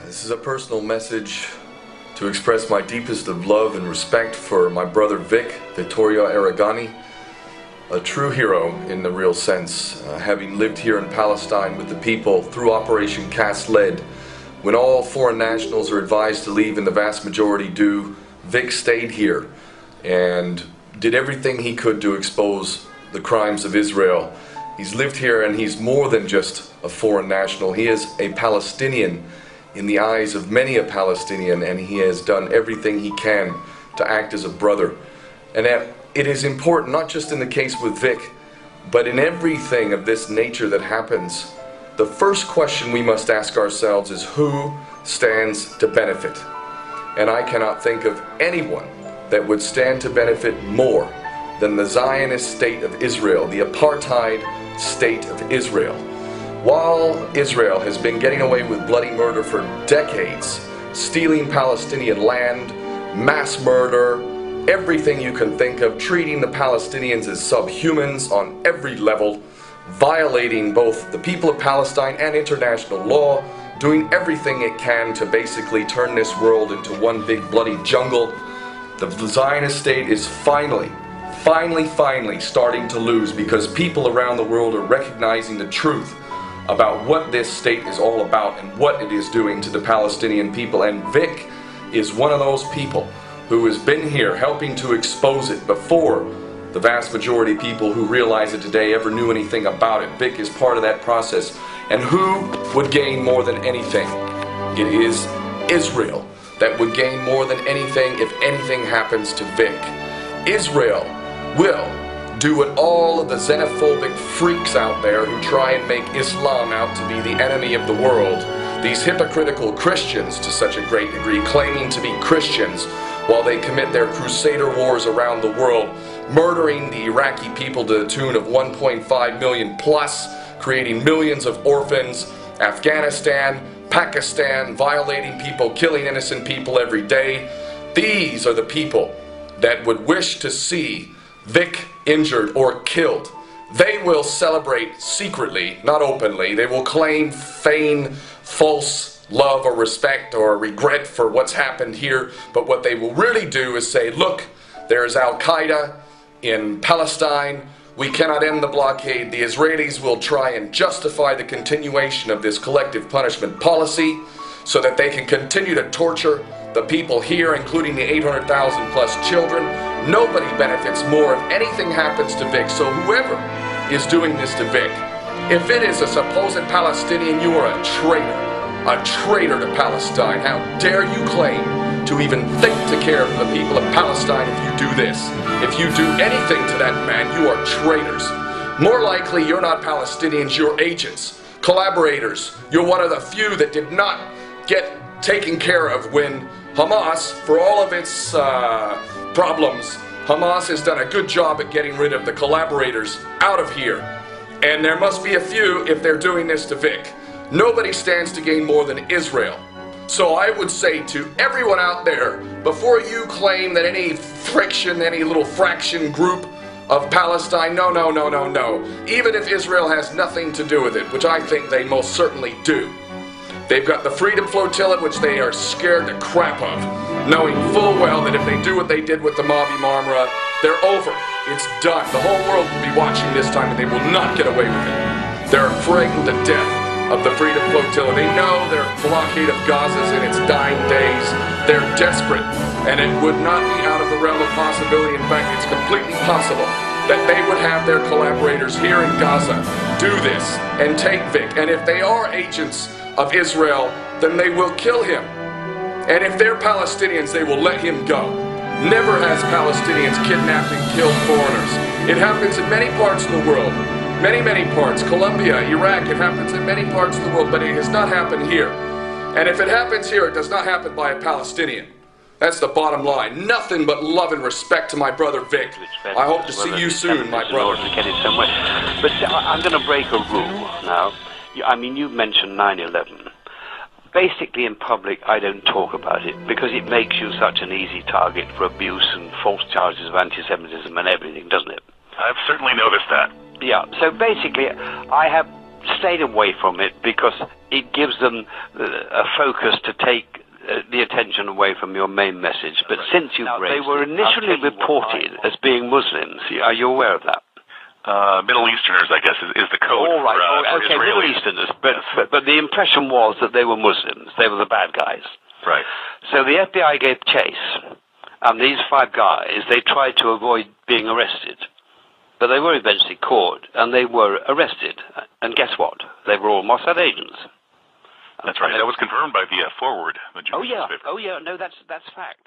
This is a personal message to express my deepest of love and respect for my brother Vittorio Arrigoni, a true hero in the real sense, having lived here in Palestine with the people through Operation Cast Lead. When all foreign nationals are advised to leave and the vast majority do, Vic stayed here and did everything he could to expose the crimes of Israel. He's lived here and he's more than just a foreign national. He is a Palestinian in the eyes of many a Palestinian, and he has done everything he can to act as a brother. And it is important, not just in the case with Vic, but in everything of this nature that happens. The first question we must ask ourselves is who stands to benefit? And I cannot think of anyone that would stand to benefit more than the Zionist state of Israel, the apartheid state of Israel. While Israel has been getting away with bloody murder for decades, stealing Palestinian land, mass murder, everything you can think of, treating the Palestinians as subhumans on every level, violating both the people of Palestine and international law, doing everything it can to basically turn this world into one big bloody jungle, the Zionist state is finally starting to lose, because people around the world are recognizing the truth about what this state is all about and what it is doing to the Palestinian people. And Vic is one of those people who has been here helping to expose it before the vast majority of people who realize it today ever knew anything about it. Vic is part of that process. And who would gain more than anything? It is Israel that would gain more than anything if anything happens to Vic. Israel will do what all of the xenophobic freaks out there who try and make Islam out to be the enemy of the world, these hypocritical Christians to such a great degree, claiming to be Christians while they commit their crusader wars around the world, murdering the Iraqi people to the tune of 1.5 million plus, creating millions of orphans, Afghanistan, Pakistan, violating people, killing innocent people every day. These are the people that would wish to see Vic injured or killed. They will celebrate secretly, not openly. They will feign false love or respect or regret for what's happened here. But what they will really do is say, look, there's Al-Qaeda in Palestine. We cannot end the blockade. The Israelis will try and justify the continuation of this collective punishment policy so that they can continue to torture the people here, including the 800,000 plus children. Nobody benefits more if anything happens to Vic. So whoever is doing this to Vic, if it is a supposed Palestinian, you are a traitor to Palestine. How dare you claim to even think to care for the people of Palestine if you do this? If you do anything to that man, you are traitors. More likely, you're not Palestinians, you're agents, collaborators. You're one of the few that did not get taken care of when Hamas, for all of its problems, Hamas has done a good job at getting rid of the collaborators out of here. And there must be a few if they're doing this to Vic. Nobody stands to gain more than Israel. So I would say to everyone out there, before you claim that any friction, any little fraction group of Palestine, no. Even if Israel has nothing to do with it, which I think they most certainly do. They've got the Freedom Flotilla, which they are scared the crap of, knowing full well that if they do what they did with the Mavi Marmara, they're over. It's done. The whole world will be watching this time and they will not get away with it. They're frightened to death of the Freedom Flotilla. They know their blockade of Gaza is in its dying days. They're desperate, and it would not be out of the realm of possibility. In fact, it's completely possible that they would have their collaborators here in Gaza do this and take Vic. And if they are agents of Israel, then they will kill him. And if they're Palestinians, they will let him go. Never has Palestinians kidnapped and killed foreigners. It happens in many parts of the world. Many parts. Colombia, Iraq, it happens in many parts of the world, but it has not happened here. And if it happens here, it does not happen by a Palestinian. That's the bottom line. Nothing but love and respect to my brother Vic. I hope to see you soon, my brother. But I'm going to break a rule now. I mean, you mentioned 9/11. Basically, in public, I don't talk about it because it makes you such an easy target for abuse and false charges of anti-Semitism and everything, doesn't it? I've certainly noticed that. Yeah, so basically, I have stayed away from it because it gives them a focus to take the attention away from your main message. But since you've raised they were initially reported as being Muslims. Are you aware of that? Middle Easterners, I guess, is the code. All right, for okay, Middle Easterners. But the impression was that they were Muslims. They were the bad guys. Right. So the FBI gave chase, and these 5 guys, they tried to avoid being arrested. But they were eventually caught, and they were arrested. And guess what? They were all Mossad agents. That's right. That was confirmed by the Forward, the Jewish newspaper. Oh yeah, no, that's fact.